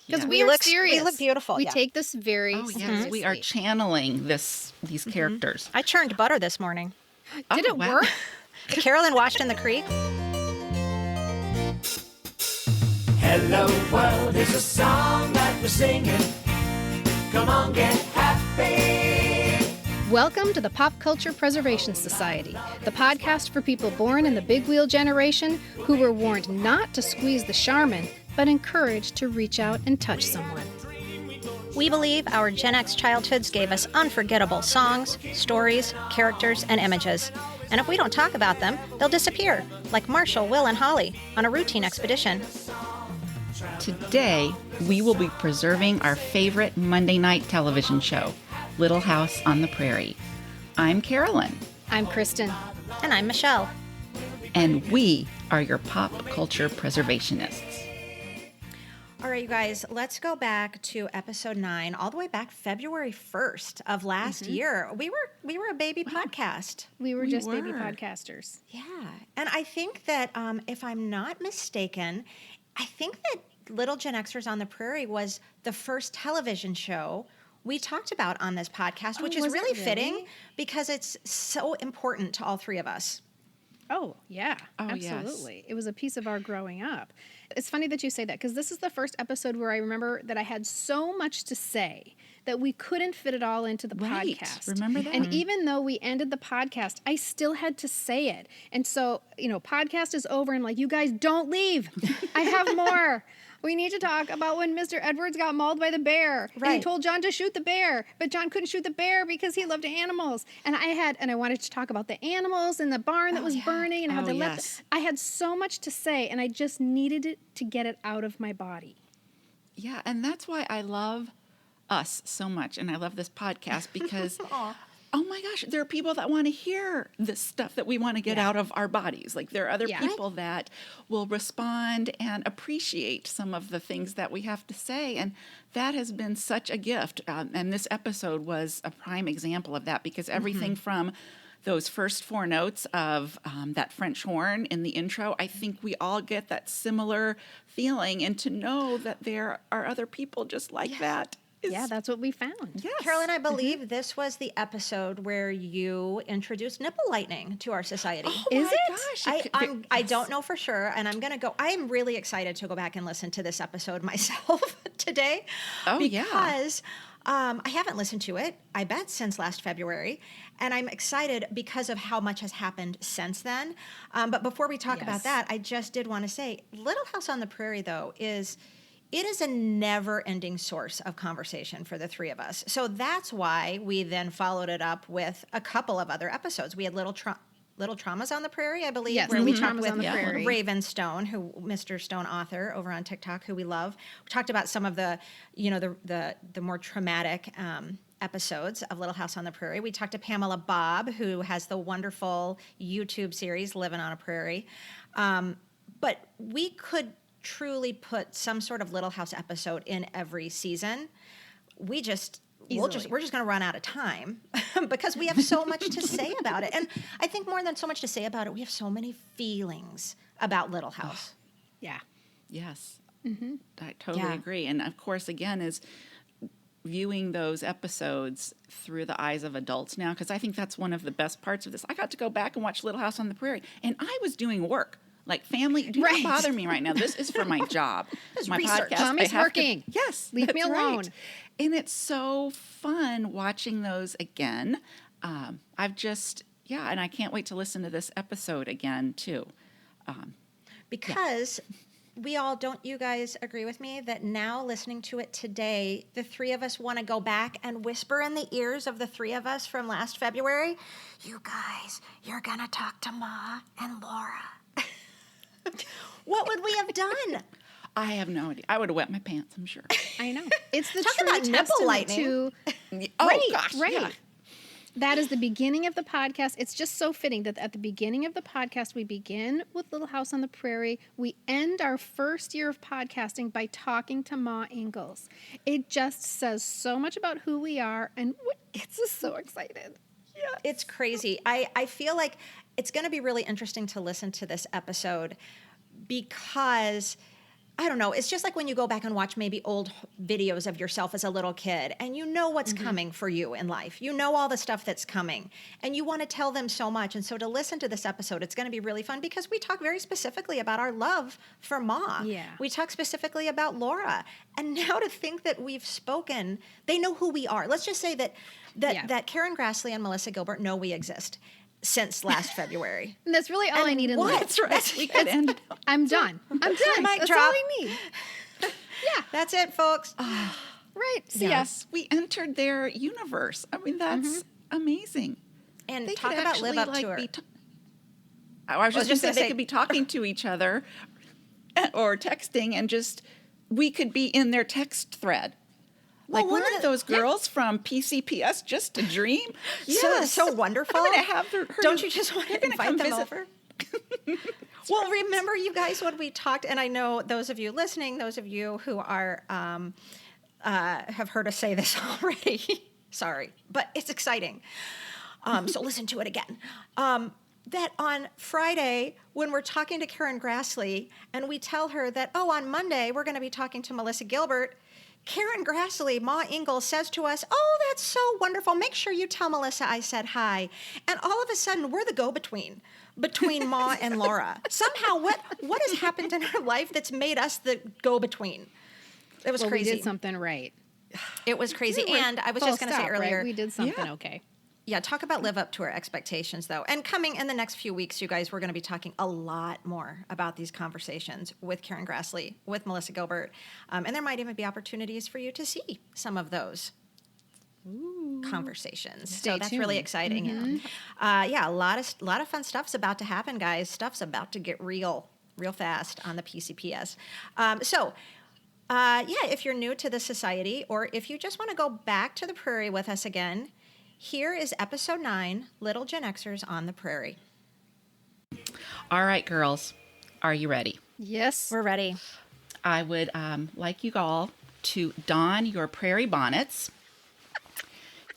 Because we look serious. We look beautiful. We take this very seriously. Yes, we are channeling these characters. I churned butter this morning. Did it work? Carolyn washed in the creek. Hello world is a song that we're singing. Come on, get happy. Welcome to the Pop Culture Preservation Society, the podcast for people born in the big wheel generation who were warned not to squeeze the Charmin, but encouraged to reach out and touch someone. We believe our Gen X childhoods gave us unforgettable songs, stories, characters, and images. And if we don't talk about them, they'll disappear, like Marshall, Will, and Holly on a routine expedition. Today, we will be preserving our favorite Monday night television show, Little House on the Prairie. I'm Carolyn. I'm Kristin. And I'm Michelle. And we are your pop culture preservationists. All right, you guys, let's go back to episode 9, all the way back February 1st of last year. We were a baby podcast. We were just baby podcasters. Yeah. And I think that, if I'm not mistaken, I think that Little Gen Xers on the Prairie was the first television show we talked about on this podcast, which is really fitting because it's so important to all three of us. Oh, yeah, absolutely. Yes. It was a piece of our growing up. It's funny that you say that because this is the first episode where I remember that I had so much to say that we couldn't fit it all into the podcast. Remember that? And even though we ended the podcast, I still had to say it. And so, podcast is over. I'm like, you guys don't leave. I have more. We need to talk about when Mr. Edwards got mauled by the bear. Right. And he told John to shoot the bear, but John couldn't shoot the bear because he loved animals. And I wanted to talk about the animals in the barn that was burning and how they left. I had so much to say, and I just needed to get it out of my body. Yeah, and that's why I love us so much, and I love this podcast because oh my gosh, there are people that want to hear this stuff that we want to get out of our bodies. Like there are other people that will respond and appreciate some of the things that we have to say. And that has been such a gift. And this episode was a prime example of that because everything from those first 4 notes of that French horn in the intro, I think we all get that similar feeling. And to know that there are other people just like that. Yeah, that's what we found. Yes. Carolyn, I believe this was the episode where you introduced nipple lightning to our society. Oh, is it? Gosh. I don't know for sure, and I'm going to go. I'm really excited to go back and listen to this episode myself today. Oh, because I haven't listened to it, I bet, since last February, and I'm excited because of how much has happened since then. But before we talk about that, I just did want to say, Little House on the Prairie, though, is a never-ending source of conversation for the three of us. So that's why we then followed it up with a couple of other episodes. We had Little Traumas on the Prairie, I believe, where we talked with Raven Stone, who Mr. Stone author over on TikTok, who we love. We talked about some of the, the more traumatic episodes of Little House on the Prairie. We talked to Pamela Bob, who has the wonderful YouTube series Living on a Prairie. But we could truly put some sort of Little House episode in every season. We're just going to run out of time because we have so much to say about it. And I think more than so much to say about it, we have so many feelings about Little House. Yeah. Yes. Mm-hmm. I totally agree. And of course, again, is viewing those episodes through the eyes of adults now, because I think that's one of the best parts of this. I got to go back and watch Little House on the Prairie, and I was doing work. Like, family, do not bother me right now. This is for my job. This my research. podcast. Mommy's working. Leave me alone. Right. And it's so fun watching those again. I've just, and I can't wait to listen to this episode again, too. Because we all, don't you guys agree with me that now listening to it today, the three of us want to go back and whisper in the ears of the three of us from last February, you guys, you're going to talk to Ma and Laura. What would we have done? I have no idea. I would have wet my pants, I'm sure. I know. It's the Talk true about nipple lightning. To... Gosh. Right. Yeah. That is the beginning of the podcast. It's just so fitting that at the beginning of the podcast, we begin with Little House on the Prairie. We end our first year of podcasting by talking to Ma Ingalls. It just says so much about who we are, and it's just so excited. Yeah, it's crazy. I feel like it's going to be really interesting to listen to this episode because I don't know. It's just like when you go back and watch maybe old videos of yourself as a little kid and you know what's coming for you in life. You know all the stuff that's coming and you want to tell them so much. And so to listen to this episode, it's going to be really fun because we talk very specifically about our love for Ma. Yeah. We talk specifically about Laura. And now to think that we've spoken, they know who we are. Let's just say that Karen Grassle and Melissa Gilbert know we exist since last February. And that's really all I need in life. That's right. We could end. I'm done. I'm done. Mic That's drop. all I need. Yeah. That's it, folks. Right. See Yes, we entered their universe. I mean, that's amazing. And They talk could about actually, Live Up like, Tour. I was just going to say gonna they say- could be talking to each other or texting, and just we could be in their text thread. Well, Like, one of weren't the- those girls from PCPS just a dream? So wonderful. I'm going to have her. Don't you just want to gonna invite come them visit. over? Well, remember, you guys, when we talked, and I know those of you listening, those of you who are have heard us say this already. Sorry, but it's exciting. So listen to it again. That on Friday, when we're talking to Karen Grassle, and we tell her that, on Monday, we're going to be talking to Melissa Gilbert, Karen Grassle, Ma Ingalls, says to us, that's so wonderful. Make sure you tell Melissa I said hi. And all of a sudden, we're the go-between between Ma and Laura. Somehow, what has happened in our life that's made us the go-between? It was Well, crazy. we did something right. It was crazy. And I was Full just going to say stop, earlier, right? We did something okay. yeah, talk about live up to our expectations, though. And coming in the next few weeks, you guys, we're going to be talking a lot more about these conversations with Karen Grassle, with Melissa Gilbert. And there might even be opportunities for you to see some of those conversations. Stay So that's really tuned. exciting. Yeah, a lot of fun stuff's about to happen, guys. Stuff's about to get real fast on the PCPS. If you're new to the society, or if you just want to go back to the Prairie with us again, here is episode 9, Little Gen Xers on the Prairie. All right, girls, are you ready? Yes. We're ready. I would like you all to don your prairie bonnets,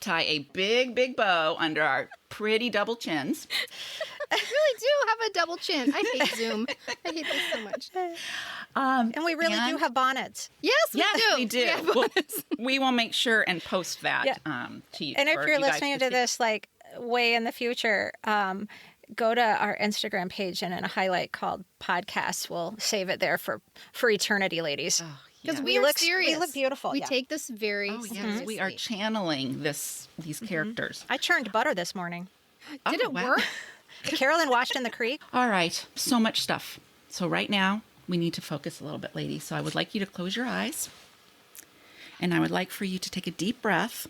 tie a big bow under our pretty double chins. I really do have a double chin. I hate Zoom. I hate this so much. And we really do And- have bonnets. Yes, we Yes, do. we do. Yeah, Well, we will make sure and post that to you. And if for you're you guys listening to to see. this like way in the future, go to our Instagram page and in a highlight called podcasts, we'll save it there for eternity, ladies. Oh, because yes. we are serious. We look beautiful. We yeah. take this very Oh, seriously. yes, we are channeling these characters. I churned butter this morning. Did Oh, it wow. work? Carolyn washed in the creek. All right, so much stuff. So right now, we need to focus a little bit, ladies. So I would like you to close your eyes. And I would like for you to take a deep breath.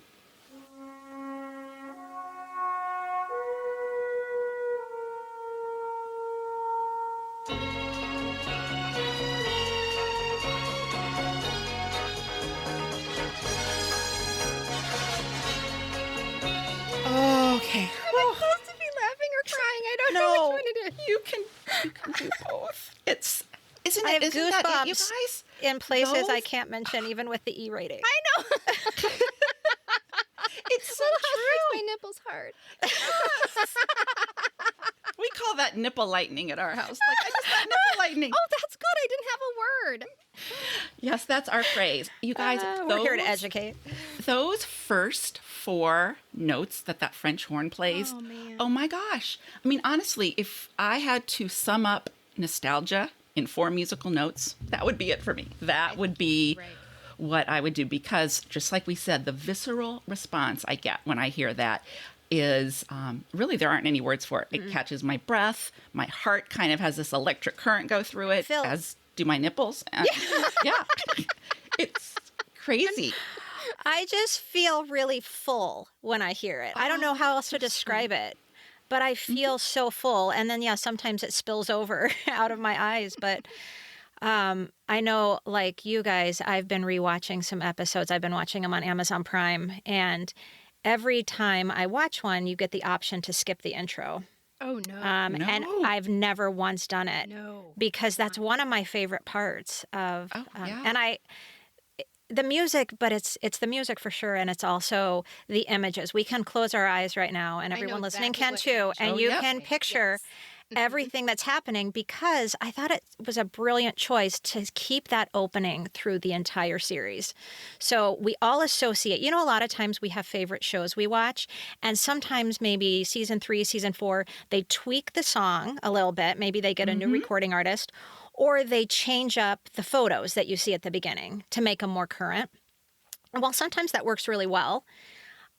Okay. Am I supposed to be laughing or crying? I don't know which one it is. You can do both. Isn't I have that it, you goosebumps. guys? In places I Those- can't mention, even with the E rating. I know. It's so Makes my true. nipples hard. We call that nipple lightning at our house. Like, I just got nipple lightning. Oh, that's good. I didn't have a word. Yes, that's our phrase. You guys, We're here to educate. Those first 4 notes that French horn plays. Oh, man. Oh my gosh. I mean, honestly, if I had to sum up nostalgia in 4 musical notes, that would be it for me. That would be Right. what I would do, because just like we said, the visceral response I get when I hear that is really, there aren't any words for it. It catches my breath. My heart kind of has this electric current go through it, Phil. as do my nipples. And, yeah. It's crazy. I just feel really full when I hear it. I don't know how else to describe it, but I feel so full. And then, sometimes it spills over out of my eyes. But I know, like you guys, I've been rewatching some episodes. I've been watching them on Amazon Prime. And every time I watch one, you get the option to skip the intro. Oh, no. And No. I've never once done it. No. Because that's one of my favorite parts of yeah. and the music, but it's the music for sure, and it's also the images. We can close our eyes right now, and I know everyone listening exactly can what too, image and Oh, you yep. can picture everything that's happening, because I thought it was a brilliant choice to keep that opening through the entire series. So we all associate, a lot of times we have favorite shows we watch, and sometimes maybe season 3, season 4, they tweak the song a little bit. Maybe they get a new recording artist, or they change up the photos that you see at the beginning to make them more current. And while sometimes that works really well,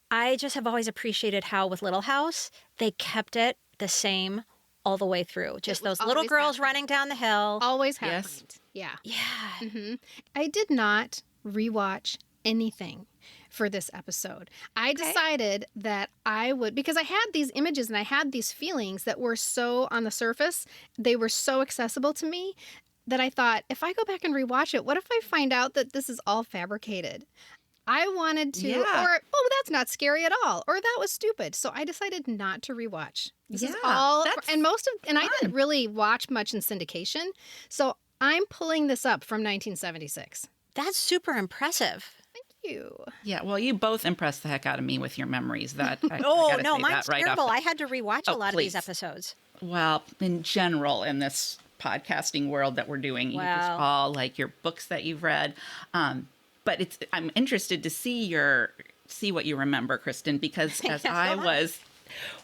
I just have always appreciated how with Little House, they kept it the same all the way through. Just those little girls running down the hill. Always Yes. happened. Yeah. Yeah. I did not rewatch anything for this episode. I decided that I would, because I had these images and I had these feelings that were so on the surface, they were so accessible to me, that I thought, if I go back and rewatch it, what if I find out that this is all fabricated? I wanted to, or, that's not scary at all, or that was stupid. So I decided not to rewatch. This is all, and I didn't really watch much in syndication. So I'm pulling this up from 1976. That's super impressive. Thank you. Yeah, well, you both impressed the heck out of me with your memories. That I Oh, gotta no, say mine's that right terrible. off I had to rewatch a lot of these please. episodes. Well, in general, in this podcasting world that we're doing, you just Wow. all like your books that you've read. But I'm interested to see what you remember, Kristin, because as I was,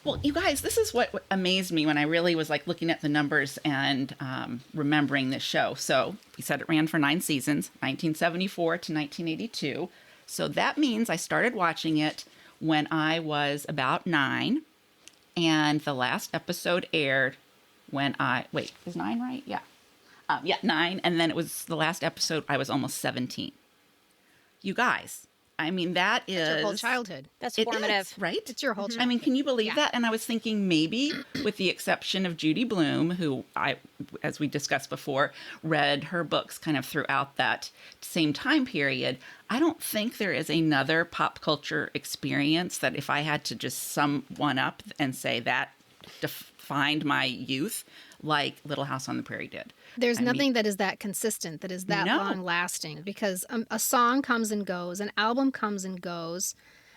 well, you guys, this is what amazed me when I really was like looking at the numbers and remembering this show. So we said it ran for 9 seasons, 1974 to 1982. So that means I started watching it when I was about 9, and the last episode aired when is 9 right? Yeah. 9. And then it was the last episode, I was almost 17. You guys, I mean, that's Your whole childhood. That's it formative. is, right? It's your whole childhood. I mean, can you believe Yeah. that? And I was thinking maybe with the exception of Judy Blume, who I, as we discussed before, read her books kind of throughout that same time period, I don't think there is another pop culture experience that if I had to just sum one up and say that defined my youth, like Little House on the Prairie did. There's I mean, nothing that is that consistent, that is that No. long lasting, because a song comes and goes, an album comes and goes,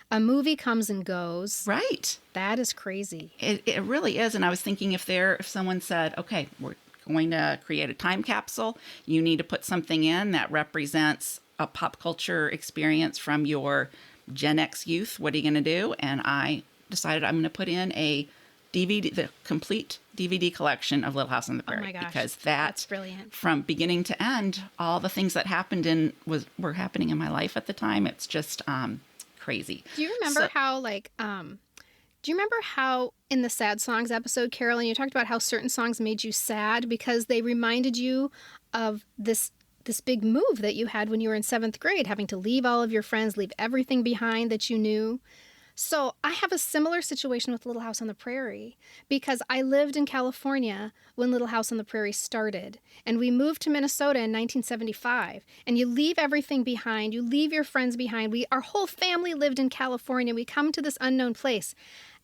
a movie comes and goes. right. That is crazy. It really is. And I was thinking if someone said, okay, we're going to create a time capsule, you need to put something in that represents a pop culture experience from your Gen X youth, what are you going to do? And I decided I'm going to put in a DVD, the complete DVD collection of Little House on the Prairie. Oh my gosh, because that's brilliant. From beginning to end, all the things that happened were happening in my life at the time. It's just crazy. Do you remember how in the Sad Songs episode, Carolyn, you talked about how certain songs made you sad because they reminded you of this big move that you had when you were in 7th grade, having to leave all of your friends, leave everything behind that you knew. So I have a similar situation with Little House on the Prairie because I lived in California when Little House on the Prairie started. And we moved to Minnesota in 1975. And you leave everything behind. You leave your friends behind. Our whole family lived in California. We come to this unknown place.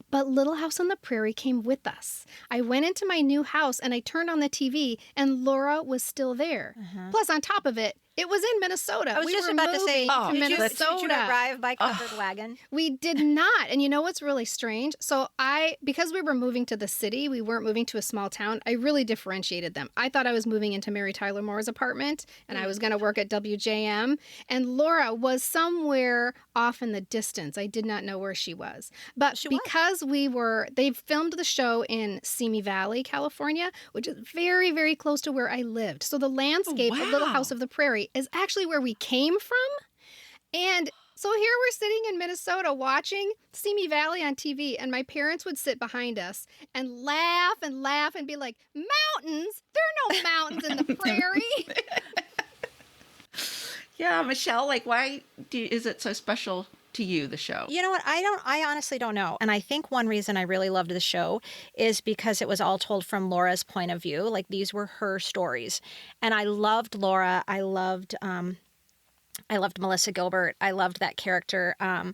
But Little House on the Prairie came with us. I went into my new house and I turned on the TV and Laura was still there. Plus, on top of it, it was in Minnesota. I was just about to say, to did you Minnesota. arrive by covered wagon? We did not. And you know what's really strange? So because we were moving to the city, we weren't moving to a small town, I really differentiated them. I thought I was moving into Mary Tyler Moore's apartment and I was going to work at WJM. And Laura was somewhere off in the distance. I did not know where she was. But because they filmed the show in Simi Valley, California, which is very, very close to where I lived. So the landscape of Little House of the Prairie is actually where we came from. And so here we're sitting in Minnesota watching Simi Valley on TV, and my parents would sit behind us and laugh and be like, mountains? There are no mountains in the prairie. Yeah, Michelle, like why is it so special to you, the show? You know what? I honestly don't know. And I think one reason I really loved the show is because it was all told from Laura's point of view. Like these were her stories. And I loved Laura. I loved Melissa Gilbert. I loved that character. I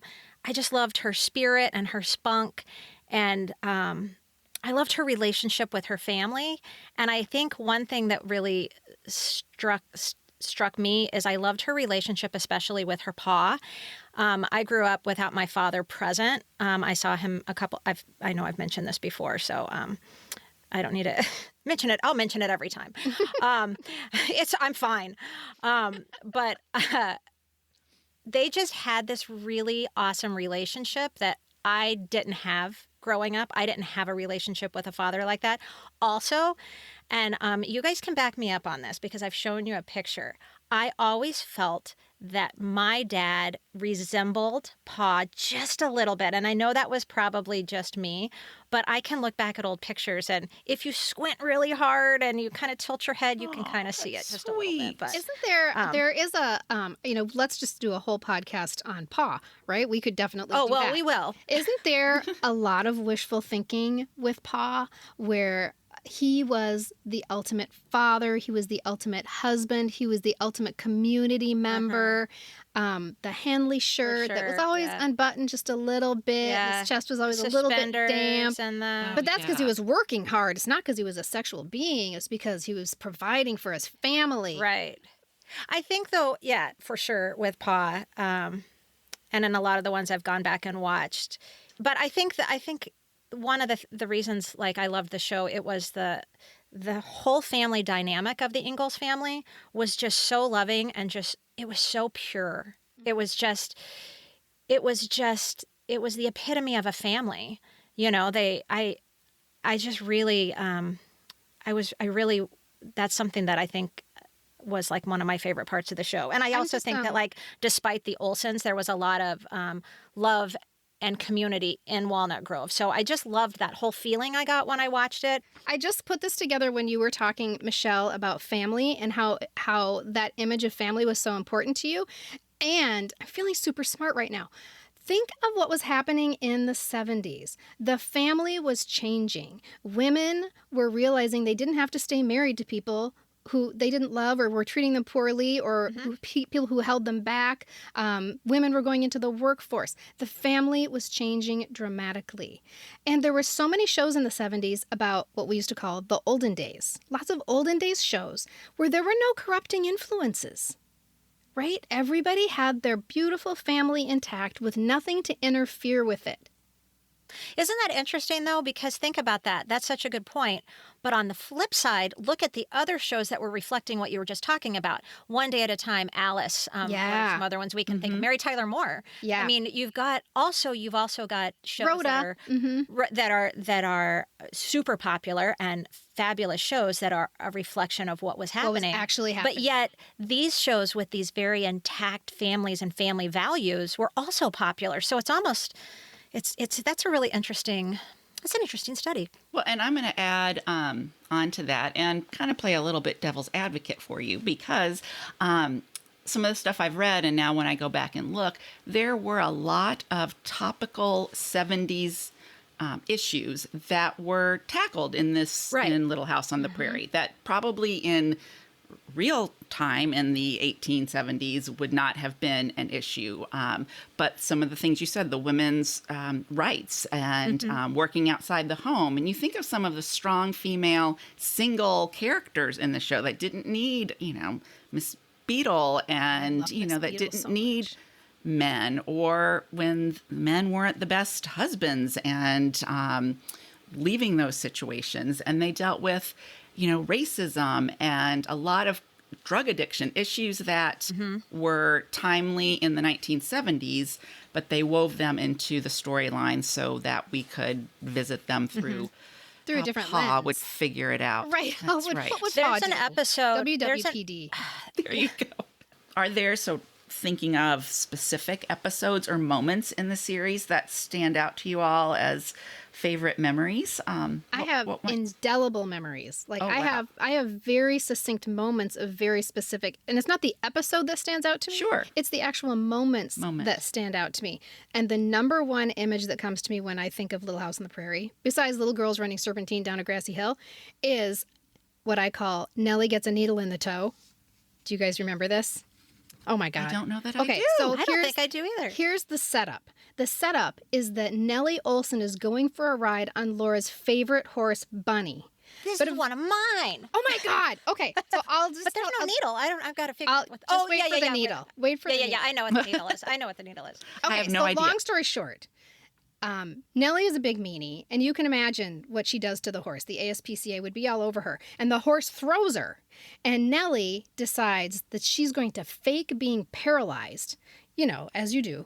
just loved her spirit and her spunk. And I loved her relationship with her family. And I think one thing that really struck me is I loved her relationship, especially with her pa. I grew up without my father present. I saw him I know I've mentioned this before. So I don't need to mention it. I'll mention it every time. I'm fine. But they just had this really awesome relationship that I didn't have growing up. I didn't have a relationship with a father like that. Also, and you guys can back me up on this because I've shown you a picture. I always felt that my dad resembled Pa just a little bit. And I know that was probably just me, but I can look back at old pictures, and if you squint really hard and you kind of tilt your head, you can kind of see it just a little bit. But isn't there, there is a, let's just do a whole podcast on Pa, right? We could definitely do that. We will. Isn't there a lot of wishful thinking with Pa where he was the ultimate father, he was the ultimate husband, he was the ultimate community member, the Henley shirt that was always unbuttoned just a little bit, his chest was always a little bit damp, but that's because he was working hard. It's not because he was a sexual being, it's because he was providing for his family. Right. I think though, for sure with Pa, and in a lot of the ones I've gone back and watched, but I think one of the reasons, like, I loved the show, it was the whole family dynamic of the Ingalls family was just so loving and it was so pure. It was the epitome of a family. You know, that's something that I think was like one of my favorite parts of the show. And I also think that, like, despite the Olsens, there was a lot of love and community in Walnut Grove. So I just loved that whole feeling I got when I watched it. I just put this together when you were talking, Michelle, about family and how that image of family was so important to you. And I'm feeling super smart right now. Think of what was happening in the 70s. The family was changing. Women were realizing they didn't have to stay married to people who they didn't love or were treating them poorly, or people who held them back. Women were going into the workforce. The family was changing dramatically. And there were so many shows in the 70s about what we used to call the olden days. Lots of olden days shows where there were no corrupting influences, right? Everybody had their beautiful family intact with nothing to interfere with it. Isn't that interesting, though? Because think about that. That's such a good point. But on the flip side, look at the other shows that were reflecting what you were just talking about. One Day at a Time, Alice. Some other ones we can think of. Mary Tyler Moore. Yeah. I mean, you've also got shows Rhoda. that are super popular and fabulous shows that are a reflection of what was happening. What was actually happening. But yet, these shows with these very intact families and family values were also popular. So it's almost... That's a really interesting. It's an interesting study. Well, and I'm going to add onto that and kind of play a little bit devil's advocate for you, because some of the stuff I've read, and now when I go back and look, there were a lot of topical 70s issues that were tackled in this in Little House on the Prairie that probably in real time in the 1870s would not have been an issue. But some of the things you said, the women's rights and working outside the home. And you think of some of the strong female single characters in the show that didn't need, Miss Beadle and, that didn't need men, or when men weren't the best husbands and leaving those situations. And they dealt with racism and a lot of drug addiction issues that were timely in the 1970s, but they wove them into the storyline so that we could visit them through a different Pa lens. would figure it out. Right. That's right. What would There's Pa an do? episode. WWPD. There you go. Are there, thinking of specific episodes or moments in the series that stand out to you all as favorite memories? I have indelible memories. Like I have very succinct moments of very specific, and it's not the episode that stands out to me. Sure. It's the actual moments that stand out to me. And the number one image that comes to me when I think of Little House on the Prairie, besides little girls running serpentine down a grassy hill, is what I call Nellie gets a needle in the toe. Do you guys remember this? Oh my God. I don't know that I do. So I don't think I do either. Here's the setup. The setup is that Nellie Olsen is going for a ride on Laura's favorite horse, Bunny. This is one of mine. Oh my God. Okay. So I'll just. But there's no needle. I've got to figure out what. Wait for the needle. Wait for the needle. I know what the needle is. I know what the needle is. Okay. I have no idea. Long story short, Nellie is a big meanie, and you can imagine what she does to the horse. The ASPCA would be all over her, and the horse throws her. And Nellie decides that she's going to fake being paralyzed, as you do,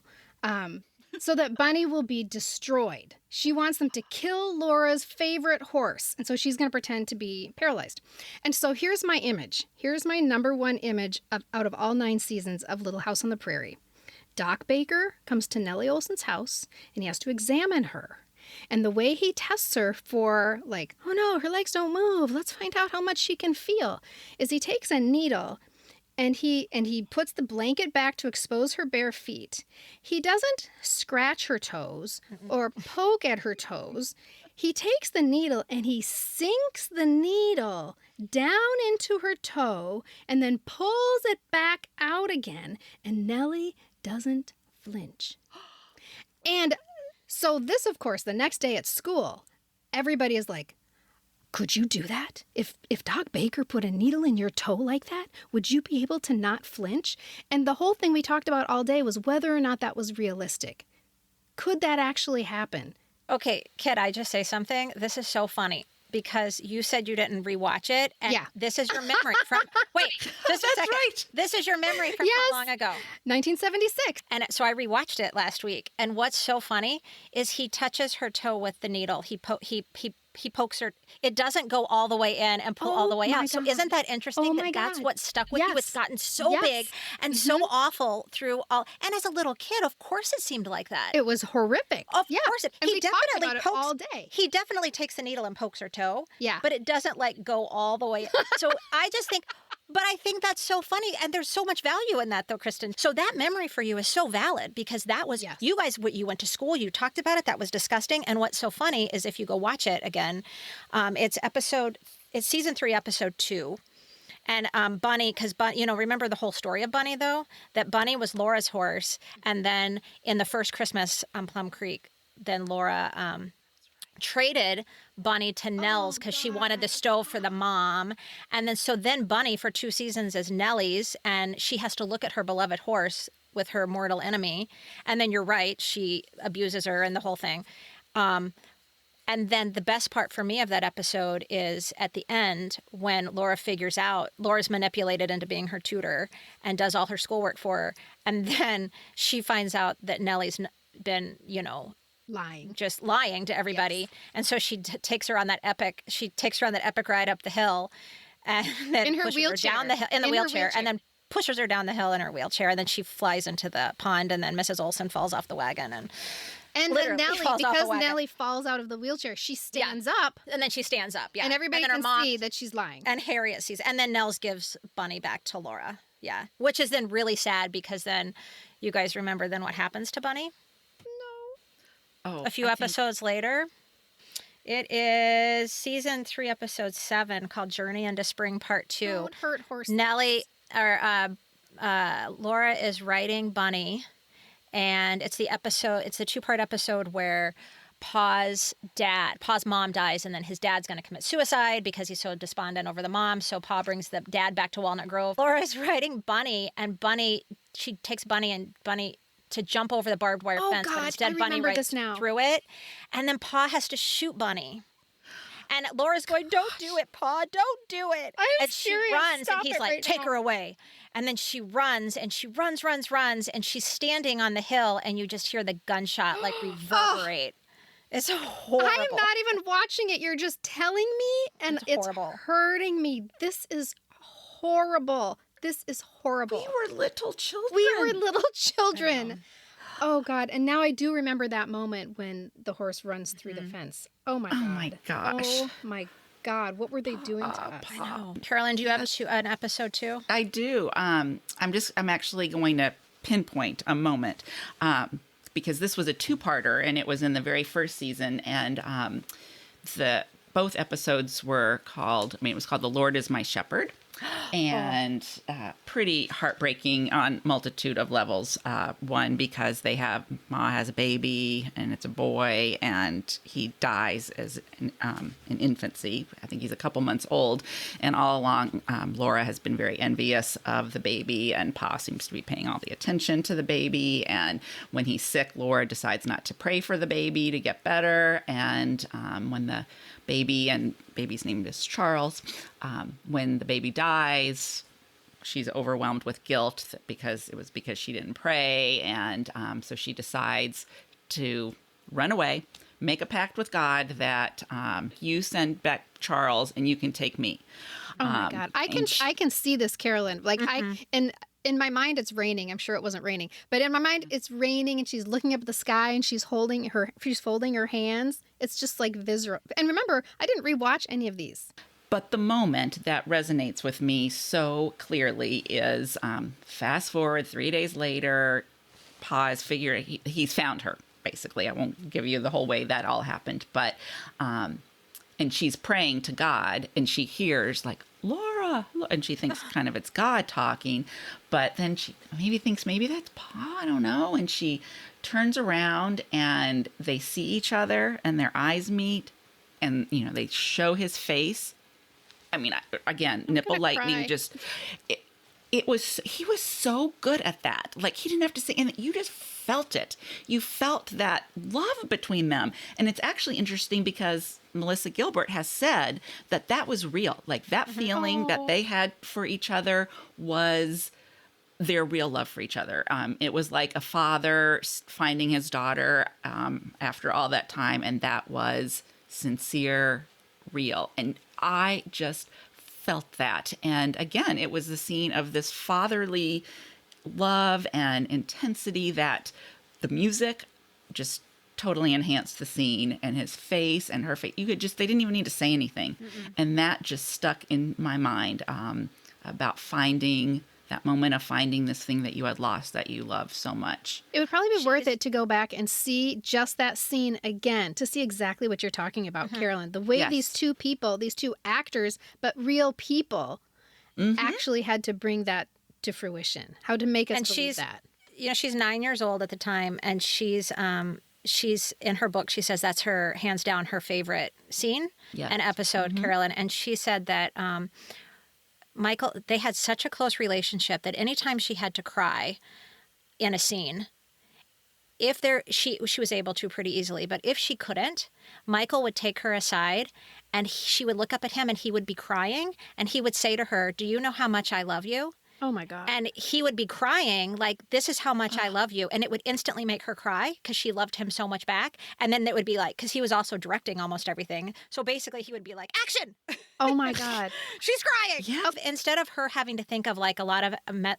so that Bunny will be destroyed. She wants them to kill Laura's favorite horse, and so she's going to pretend to be paralyzed. And so here's my image. Here's my number one image out of all 9 seasons of Little House on the Prairie. Doc Baker comes to Nellie Olson's house, and he has to examine her. And the way he tests her for, oh no, her legs don't move, let's find out how much she can feel, is he takes a needle and he puts the blanket back to expose her bare feet. He doesn't scratch her toes or poke at her toes. He takes the needle and he sinks the needle down into her toe and then pulls it back out again. And Nellie doesn't flinch. And so this, of course, the next day at school, everybody is like, could you do that? If Doc Baker put a needle in your toe like that, would you be able to not flinch? And the whole thing we talked about all day was whether or not that was realistic. Could that actually happen? Okay, Kid, I just say something? This is so funny. Because you said you didn't rewatch it, and this is your memory from. Wait, just a second. Right. This is your memory from how long ago? 1976. And so I rewatched it last week, and what's so funny is he touches her toe with the needle. He pokes her. It doesn't go all the way in and pull all the way out. So isn't that interesting that's what stuck with you? It's gotten so big and so awful through all. And as a little kid, of course, it seemed like that. It was horrific. Of course, and we talked about it all day. He definitely takes the needle and pokes her toe. Yeah, but it doesn't go all the way. So I just think. But I think that's so funny. And there's so much value in that, though, Kristin. So that memory for you is so valid because that was, you guys, you went to school, you talked about it. That was disgusting. And what's so funny is if you go watch it again, it's season 3, episode 2. And Bunny, because remember the whole story of Bunny, though? That Bunny was Laura's horse. And then in the first Christmas on Plum Creek, then Laura traded Bunny to Nell's because she wanted the stove for the mom. And then Bunny for 2 seasons is Nellie's, and she has to look at her beloved horse with her mortal enemy. And then you're right, she abuses her and the whole thing. And then the best part for me of that episode is at the end when Laura figures out Laura's manipulated into being her tutor and does all her schoolwork for her. And then she finds out that Nellie's been, just lying to everybody. Yes. And so she takes her on that epic ride up the hill and then in her pushes wheelchair. her down the hill in the wheelchair and then pushes her down the hill in her wheelchair. And then she flies into the pond and then Mrs. Olson falls off the wagon and then Nellie, because Nellie falls out of the wheelchair, she stands up. And then she stands up, And everybody can see that she's lying. And Harriet sees. And then Nels gives Bunny back to Laura. Yeah. Which is then really sad because then you guys remember then what happens to Bunny? A few episodes later, it is season 3, episode 7, called Journey into Spring Part 2. Don't hurt horses. Nellie, Laura is riding Bunny, and it's the 2-part episode where Pa's mom dies, and then his dad's going to commit suicide because he's so despondent over the mom. So Pa brings the dad back to Walnut Grove. Laura's riding Bunny, and she takes Bunny to jump over the barbed wire fence, but instead Bunny rides through it. And then Pa has to shoot Bunny. And Laura's going, don't do it, Pa, don't do it. I'm and serious. She runs, Stop and he's it like, right take now. her away. And then she runs, and she runs, and she's standing on the hill, and you just hear the gunshot reverberate. It's horrible. I'm not even watching it. You're just telling me, and it's hurting me. This is horrible. This is horrible. We were little children. Oh, God. And now I do remember that moment when the horse runs through the fence. Oh, my God. Oh, my gosh. Oh, my God. What were they doing to us? I know. Carolyn, do you have an episode 2? I do. I'm actually going to pinpoint a moment because this was a 2-parter and it was in the very first season. And both episodes were called, it was called The Lord is My Shepherd. and pretty heartbreaking on multitude of levels. One, because Ma has a baby and it's a boy, and he dies as in infancy. I think he's a couple months old, and all along Laura has been very envious of the baby, and Pa seems to be paying all the attention to the baby. And when he's sick, Laura decides not to pray for the baby to get better. And when the baby's name is Charles, when the baby dies, she's overwhelmed with guilt because she didn't pray. And so she decides to run away, make a pact with God that you send back Charles and you can take me. Oh my God. I can see this, Carolyn. Like in my mind, it's raining. I'm sure it wasn't raining, but in my mind, it's raining, and she's looking up at the sky, and she's folding her hands. It's just like visceral. And remember, I didn't rewatch any of these. But the moment that resonates with me so clearly is fast forward 3 days later, Pa has figured he's found her. Basically, I won't give you the whole way that all happened, but and she's praying to God, and she hears like, Laura, and she thinks kind of it's God talking, but then she thinks maybe that's Pa, I don't know. And she turns around and they see each other and their eyes meet, and, they show his face. I mean, again, nipple lightning, cry. he was so good at that. Like, he didn't have to say anything. You just felt it. You felt that love between them. And it's actually interesting because Melissa Gilbert has said that was real. Like, that feeling that they had for each other was their real love for each other. It was like a father finding his daughter after all that time. And that was sincere, real. And I just felt that. And again, it was the scene of this fatherly love and intensity that the music just totally enhanced the scene, and his face and her face. They didn't even need to say anything. And that just stuck in my mind about that moment of finding this thing that you had lost that you love so much. It would probably be worth it to go back and see just that scene again to see exactly what you're talking about, Carolyn. The way these two actors, but real people, actually had to bring that to fruition. How to make us believe that. She's 9 years old at the time, and she's in her book, she says that's her, hands down, her favorite scene and episode, Carolyn. And she said that Michael, they had such a close relationship that anytime she had to cry in a scene, she was able to pretty easily, but if she couldn't, Michael would take her aside and she would look up at him and he would be crying, and he would say to her, "Do you know how much I love you?" Oh my God. And he would be crying like, "This is how much I love you." And it would instantly make her cry because she loved him so much back. And then it would be like, because he was also directing almost everything. So basically he would be like, "Action." Oh my God. She's crying. Yeah. Instead of her having to think of, like, a lot of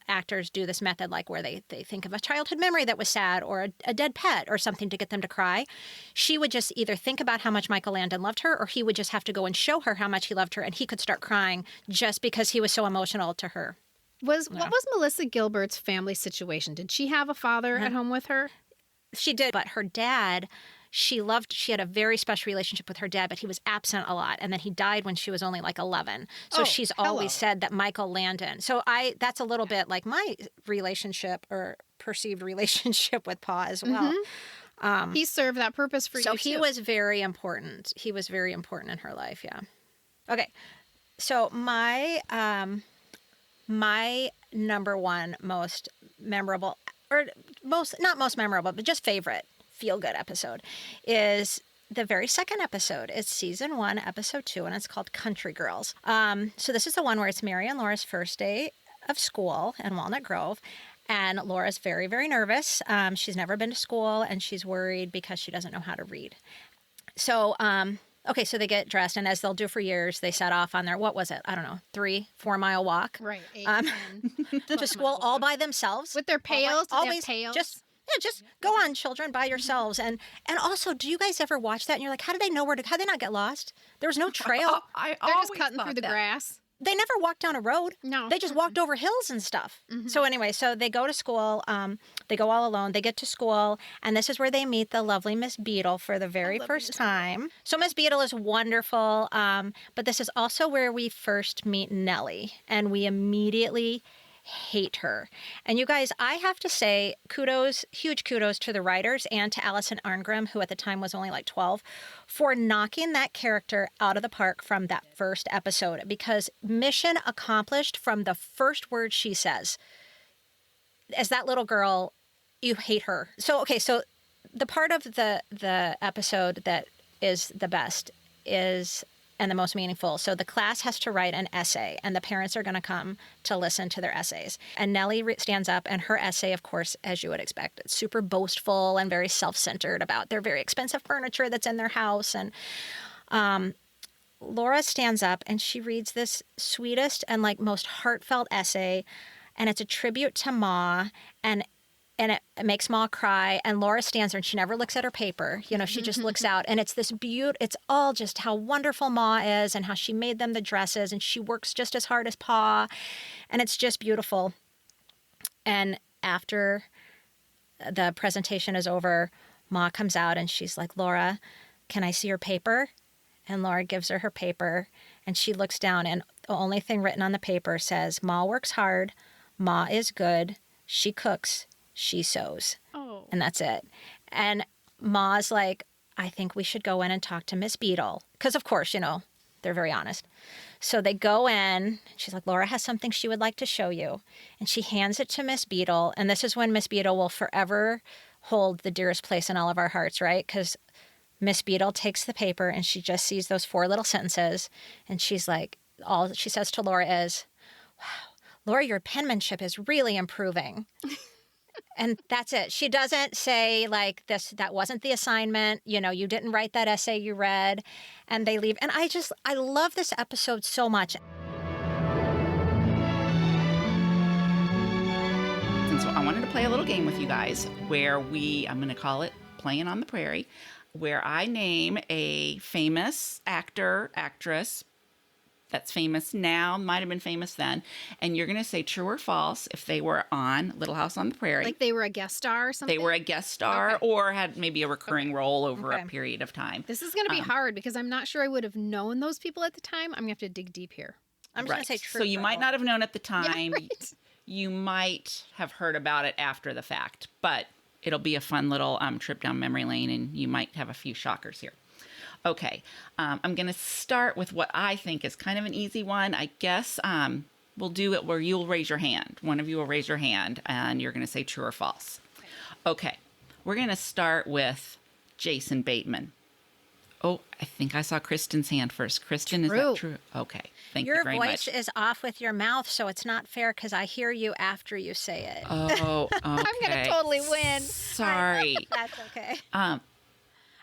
actors do this method, like where they think of a childhood memory that was sad or a dead pet or something to get them to cry. She would just either think about how much Michael Landon loved her, or he would just have to go and show her how much he loved her. And he could start crying just because he was so emotional to her. What was Melissa Gilbert's family situation? Did she have a father at home with her? She did, but her dad, she had a very special relationship with her dad, but he was absent a lot. And then he died when she was only like 11. So she's always said that Michael Landon. So that's a little bit like my relationship or perceived relationship with Pa as well. He served that purpose for you, so he was very important. He was very important in her life, yeah. Okay, so my number one most memorable, or not most memorable, but just favorite feel-good episode is the very second episode. It's season 1, episode 2, and it's called Country Girls. So this is the one where it's Mary and Laura's first day of school in Walnut Grove. And Laura's very, very nervous. She's never been to school, and she's worried because she doesn't know how to read. So, so they get dressed, and as they'll do for years, they set off on their, 3-4 mile walk. Right. 8, to school all by themselves. With their pails. Always pails. Just go on, children, by yourselves. And also, do you guys ever watch that? And you're like, how did they know how did they not get lost? There was no trail. They're just cutting through the grass. They never walked down a road. No. They just walked over hills and stuff. So anyway, so they go to school. They go all alone. They get to school, and this is where they meet the lovely Miss Beadle for the very first time. So Miss Beadle is wonderful, but this is also where we first meet Nellie, and we immediately hate her. And you guys, I have to say huge kudos to the writers and to Allison Arngrim, who at the time was only like 12, for knocking that character out of the park from that first episode, because mission accomplished from the first word she says. As that little girl, you hate her. So, okay, so the part of the episode that is the best is and the most meaningful. So the class has to write an essay, and the parents are going to come to listen to their essays. And Nellie stands up, and her essay, of course, as you would expect, it's super boastful and very self-centered about their very expensive furniture that's in their house. And Laura stands up, and she reads this sweetest and like most heartfelt essay, and it's a tribute to Ma, and it makes Ma cry, and Laura stands there and she never looks at her paper. You know, she just looks out, and it's this it's all just how wonderful Ma is and how she made them the dresses, and she works just as hard as Pa, and it's just beautiful. And after the presentation is over, Ma comes out and she's like, Laura, can I see your paper? And Laura gives her paper, and she looks down, and the only thing written on the paper says, Ma works hard, Ma is good, she cooks, she sews. Oh. And that's it. And Ma's like, I think we should go in and talk to Miss Beadle. Because, of course, you know, they're very honest. So they go in. She's like, Laura has something she would like to show you. And she hands it to Miss Beadle. And this is when Miss Beadle will forever hold the dearest place in all of our hearts, right? Because Miss Beadle takes the paper and she just sees those 4 little sentences. And she's like, all she says to Laura is, wow, Laura, your penmanship is really improving. And that's it. She doesn't say like this, that wasn't the assignment. You know, you didn't write that essay you read, and they leave. And I love this episode so much. And so I wanted to play a little game with you guys where I'm going to call it Playing on the Prairie, where I name a famous actor, actress, that's famous now, might have been famous then, and you're going to say true or false if they were on Little House on the Prairie. Like they were a guest star or something? They were a guest star or had maybe a recurring role over a period of time. This is going to be hard because I'm not sure I would have known those people at the time. I'm going to have to dig deep here. I'm just going to say true. So you might not have known at the time. Yeah, right. You might have heard about it after the fact, but it'll be a fun little trip down memory lane, and you might have a few shockers here. Okay, I'm going to start with what I think is kind of an easy one. I guess we'll do it where you'll raise your hand. One of you will raise your hand, and you're going to say true or false. Okay, we're going to start with Jason Bateman. Oh, I think I saw Kristin's hand first. Kristin, is that true? Okay, thank you very much. Your voice is off with your mouth, so it's not fair because I hear you after you say it. Oh, okay. I'm going to totally win. Sorry. That's okay.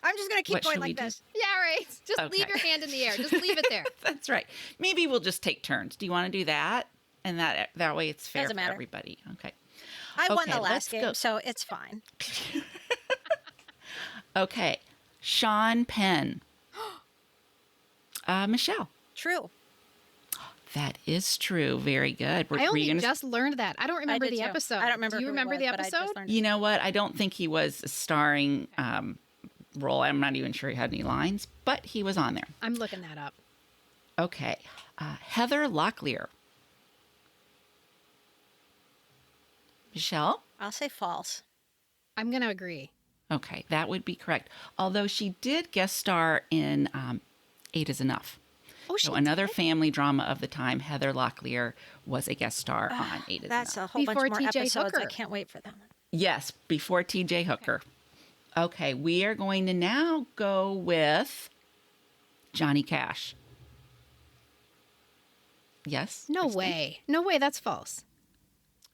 I'm just going to keep going like this. Yeah, right. Just leave your hand in the air. Just leave it there. That's right. Maybe we'll just take turns. Do you want to do that? And that way it's fair Doesn't for matter. everybody. Okay. I won the let's last game, go. so it's fine. Okay. Sean Penn. Michelle. True. That is true. Very good. I only just learned that. I don't remember the too. episode. I don't remember. Do you who remember it was, the but I just episode? learned it. You know what? I don't think he was a starring role. I'm not even sure he had any lines, but he was on there. I'm looking that up. Okay. Heather Locklear. Michelle? I'll say false. I'm going to agree. Okay, that would be correct. Although she did guest star in 8 is Enough. Oh, she So another family drama of the time, Heather Locklear was a guest star on 8 is That's Enough. a whole Before bunch more T.J. episodes. I Hooker. can't wait for them. Yes, before T.J. Hooker. Okay, we are going to now go with Johnny Cash. Yes? No Kristin? way. No way. That's false.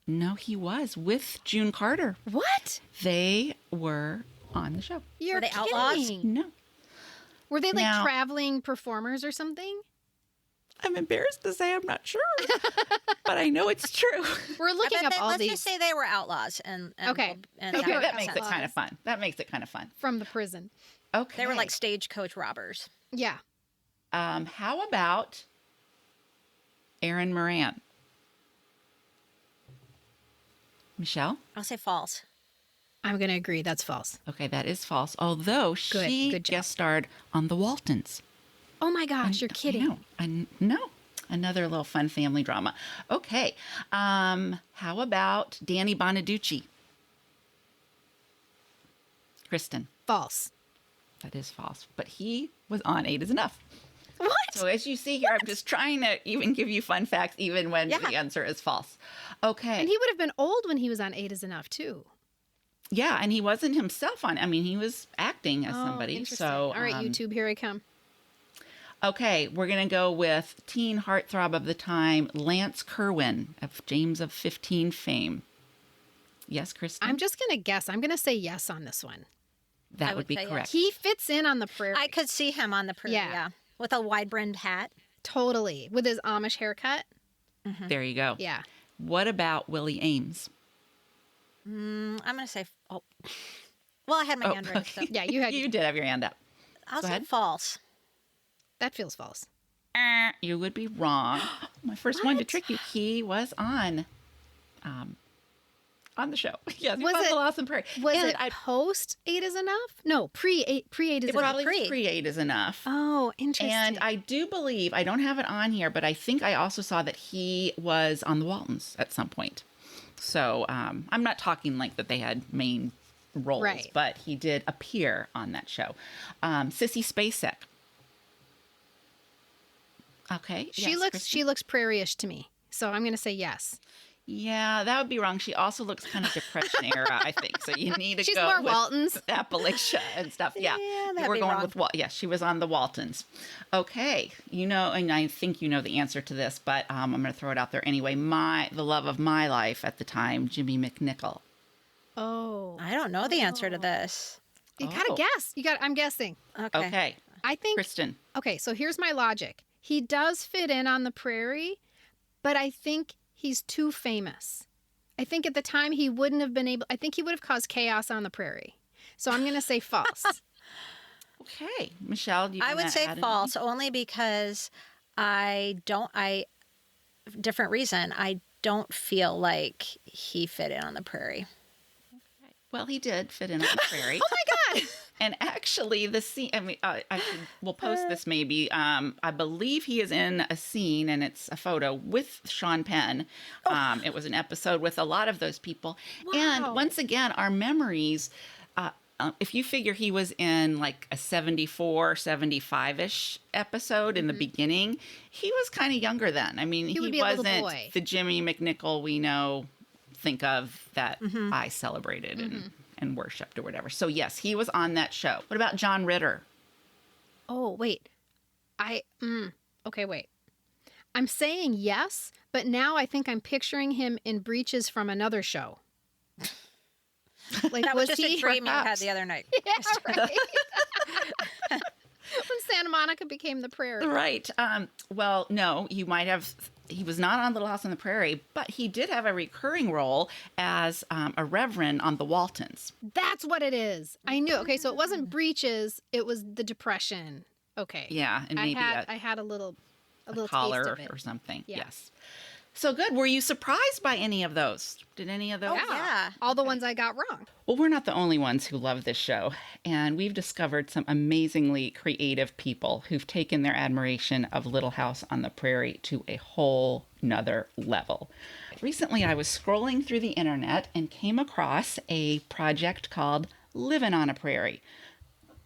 No, he was with June Carter. What? They were on the show. You're Were they kidding. outlaws? No. Were they like Now- traveling performers or something? I'm embarrassed to say I'm not sure, but I know it's true. We're looking up all let's just these say they were outlaws. And Okay. And Okay, that that makes makes it sense. kind of fun. That makes it kind of fun. from the prison. Okay. They were like stagecoach robbers. Yeah. How about Erin Moran. Michelle? I'll say false. I'm going to agree. That's false. Okay, that is false. Although she good job. guest starred on The Waltons. Oh my gosh, you're kidding. No. Another little fun family drama. Okay. How about Danny Bonaducci? Kristin. False. That is false. But he was on 8 is Enough. What? So as you see here, I'm just trying to even give you fun facts, even when the answer is false. Okay. And he would have been old when he was on 8 is Enough, too. Yeah, and he wasn't himself on. I mean, he was acting as somebody. Interesting. So, all right, YouTube, here I come. Okay, we're gonna go with teen heartthrob of the time, Lance Kerwin of James of 15 fame. Yes, Kristin? I'm just going to guess. I'm going to say yes on this one. That I would would be say yes. correct. He fits in on the Prairie. I could see him on the Prairie, Yeah. with a wide-brimmed hat. Totally. With his Amish haircut. There you go. Yeah. What about Willie Ames? I'm going to say, well, I had my hand raised. So. Yeah, you had. You did have your hand up. I'll Go say ahead. false. That feels false. You would be wrong. My first one to trick you. He was on the show. Yes, he was on it- Little House on the Prairie. Was And it post 8 is Enough? No, pre 8 is It Enough. probably pre. was pre-8 is enough. Oh, interesting. And I do believe, I don't have it on here, but I think I also saw that he was on the Waltons at some point. So I'm not talking like that they had main roles, Right. but he did appear on that show. Sissy Spacek. Okay. she yes, looks Kristin? she looks prairie-ish to me. So I'm going to say yes. Yeah, that would be wrong. She also looks kind of Depression era, I think. So you need to She's go more with Waltons. Appalachia and stuff. Yeah, that'd we're be going wrong. with yes. She was on the Waltons. Okay, and I think you know the answer to this, but I'm going to throw it out there anyway. The love of my life at the time, Jimmy McNichol. Oh. I don't know the answer to this. You got to guess. I'm guessing. Okay, I think Kristin. Okay, so here's my logic. He does fit in on the Prairie, but I think he's too famous. I think at the time he wouldn't have been able, I think he would have caused chaos on the Prairie. So I'm going to say false. Okay, Michelle. Do you I wanna would say add false, only because different reason, I don't feel like he fit in on the Prairie. anything? Well, he did fit in on the Prairie. Oh my God. And actually, the scene, I mean, we'll post this maybe. I believe he is in a scene, and it's a photo with Sean Penn. It was an episode with a lot of those people. And Wow. once again, our memories, if you figure he was in like a 74, 75-ish episode in the beginning, he was kind of younger then. I mean, he would be a little wasn't boy. the Jimmy McNichol we think of that I celebrated and worshipped or whatever. So yes, he was on that show. What about John Ritter? Oh, wait. Okay, wait. I'm saying yes, but now I think I'm picturing him in breeches from another show. Like, That was just he a dream you had perhaps? the other night. Yeah, right. When Santa Monica became the Prairie. Right. Well, no, he was not on Little House on the Prairie, but he did have a recurring role as a reverend on the Waltons. That's what it is. I knew. Okay, so it wasn't breeches, it was the Depression. Okay. Yeah, and maybe I had a little collar taste of it. or something. Yeah. Yes. So good. Were you surprised by any of those? Did any of those? Yeah. All the ones I got wrong. Well, we're not the only ones who love this show, and we've discovered some amazingly creative people who've taken their admiration of Little House on the Prairie to a whole nother level. Recently, I was scrolling through the internet and came across a project called Livin' on a Prairie.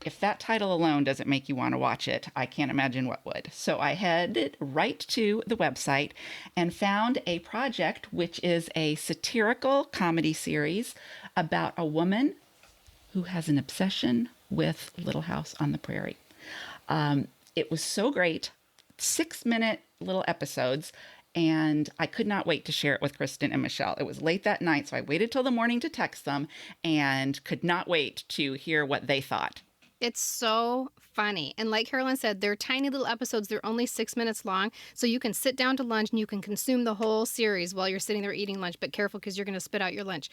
If that title alone doesn't make you want to watch it, I can't imagine what would. So I headed right to the website and found a project which is a satirical comedy series about a woman who has an obsession with Little House on the Prairie. It was so great. 6-minute little episodes. And I could not wait to share it with Kristin and Michelle. It was late that night, so I waited till the morning to text them and could not wait to hear what they thought. It's so funny. And like Carolyn said, they're tiny little episodes. They're only 6 minutes long. So you can sit down to lunch and you can consume the whole series while you're sitting there eating lunch. But careful because you're going to spit out your lunch.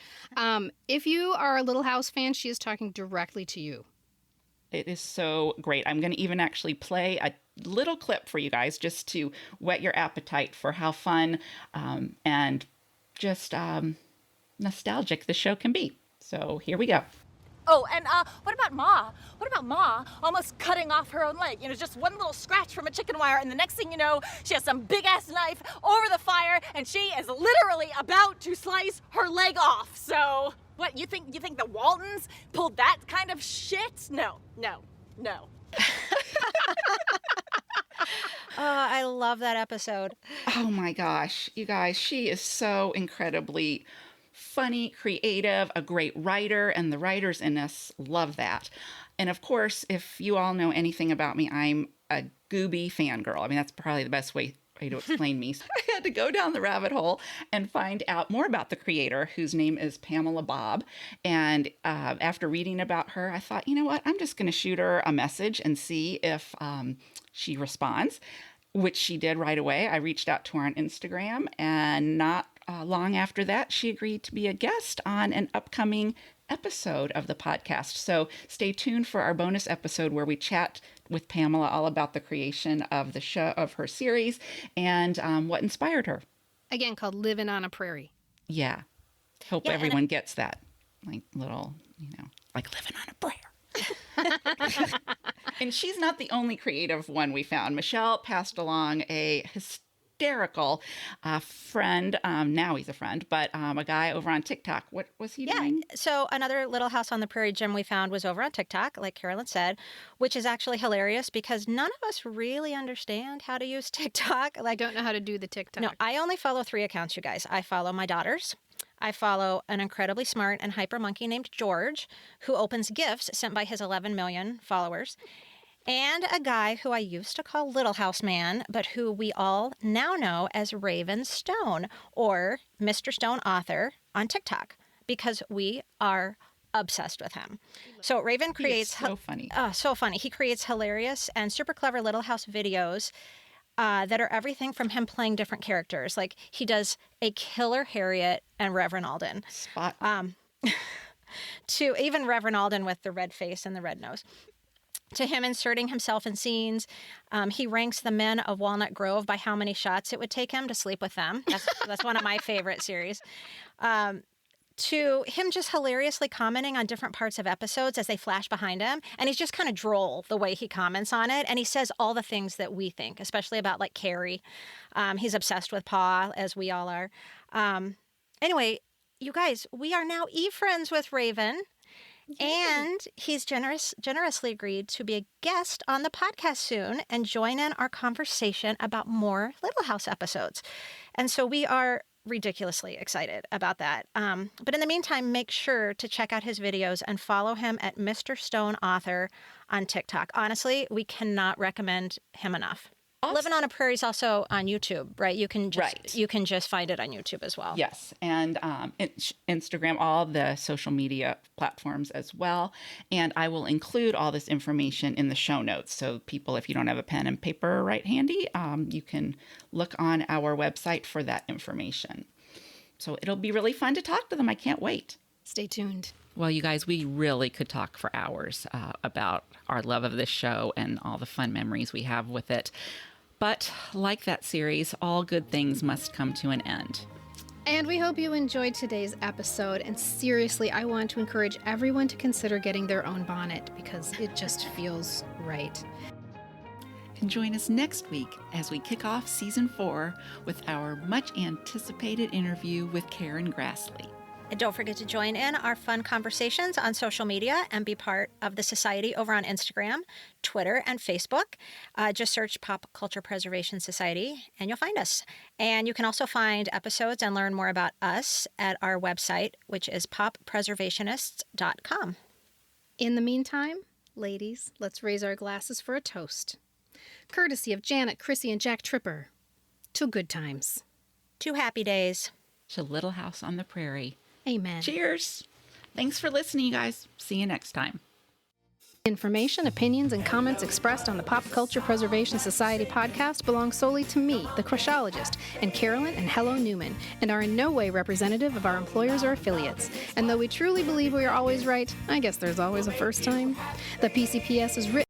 If you are a Little House fan, she is talking directly to you. It is so great. I'm going to even actually play little clip for you guys just to whet your appetite for how fun and just nostalgic the show can be. So here we go. Oh, and what about Ma? What about Ma almost cutting off her own leg? You know, just one little scratch from a chicken wire, and the next thing you know, she has some big-ass knife over the fire, and she is literally about to slice her leg off. So, what, you think the Waltons pulled that kind of shit? No. Oh, I love that episode. Oh my gosh, you guys, she is so incredibly funny, creative, a great writer, and the writers in us love that. And of course, if you all know anything about me, I'm a Gooby fangirl. I mean, that's probably the best way to explain me. So I had to go down the rabbit hole and find out more about the creator, whose name is Pamela Bob. And after reading about her, I thought, you know what? I'm just going to shoot her a message and see if she responds, which she did right away. I reached out to her on Instagram, and not long after that, she agreed to be a guest on an upcoming episode of the podcast. So stay tuned for our bonus episode where we chat with Pamela all about the creation of the show, of her series, and what inspired her. Again, called Living on a Prairie. Yeah. Hope everyone gets that. Like little, like living on a prayer. And she's not the only creative one we found. Michelle passed along a hysterical friend. Now he's a friend, but a guy over on TikTok. What was he doing? So another Little House on the Prairie gem we found was over on TikTok, like Carolyn said, which is actually hilarious because none of us really understand how to use TikTok. I don't know how to do the TikTok. No, I only follow 3 accounts, you guys. I follow my daughters. I follow an incredibly smart and hyper monkey named George, who opens gifts sent by his 11 million followers, and a guy who I used to call Little House Man, but who we all now know as Raven Stone, or Mr. Stone Author on TikTok, because we are obsessed with him. So Raven creates... so funny. So funny. He creates hilarious and super clever Little House videos that are everything from him playing different characters. Like, he does a killer Harriet and Reverend Alden. Spot. To even Reverend Alden with the red face and the red nose. To him inserting himself in scenes. He ranks the men of Walnut Grove by how many shots it would take him to sleep with them. That's one of my favorite series. To him just hilariously commenting on different parts of episodes as they flash behind him. And he's just kind of droll the way he comments on it. And he says all the things that we think, especially about like Carrie. He's obsessed with Pa, as we all are. Anyway, you guys, we are now e-friends with Raven. And he's generously agreed to be a guest on the podcast soon and join in our conversation about more Little House episodes. And so we are ridiculously excited about that. But in the meantime, make sure to check out his videos and follow him at Mr. Stone Author on TikTok. Honestly, we cannot recommend him enough. Awesome. Living on a Prairie is also on YouTube, right? You can just find it on YouTube as well. Yes, and Instagram, all the social media platforms as well. And I will include all this information in the show notes. So people, if you don't have a pen and paper right handy, you can look on our website for that information. So it'll be really fun to talk to them. I can't wait. Stay tuned. Well, you guys, we really could talk for hours about our love of this show and all the fun memories we have with it. But like that series, all good things must come to an end. And we hope you enjoyed today's episode. And seriously, I want to encourage everyone to consider getting their own bonnet because it just feels right. And join us next week as we kick off season 4 with our much anticipated interview with Karen Grassle. And don't forget to join in our fun conversations on social media and be part of the Society over on Instagram, Twitter, and Facebook. Just search Pop Culture Preservation Society and you'll find us. And you can also find episodes and learn more about us at our website, which is poppreservationists.com. In the meantime, ladies, let's raise our glasses for a toast. Courtesy of Janet, Chrissy, and Jack Tripper. To good times. To happy days. To Little House on the Prairie. Amen. Cheers. Thanks for listening, you guys. See you next time. Information, opinions, and comments expressed on the Pop Culture Preservation Society podcast belong solely to me, the Crushologist, and Carolyn and Hello Newman, and are in no way representative of our employers or affiliates. And though we truly believe we are always right, I guess there's always a first time. The PCPS is written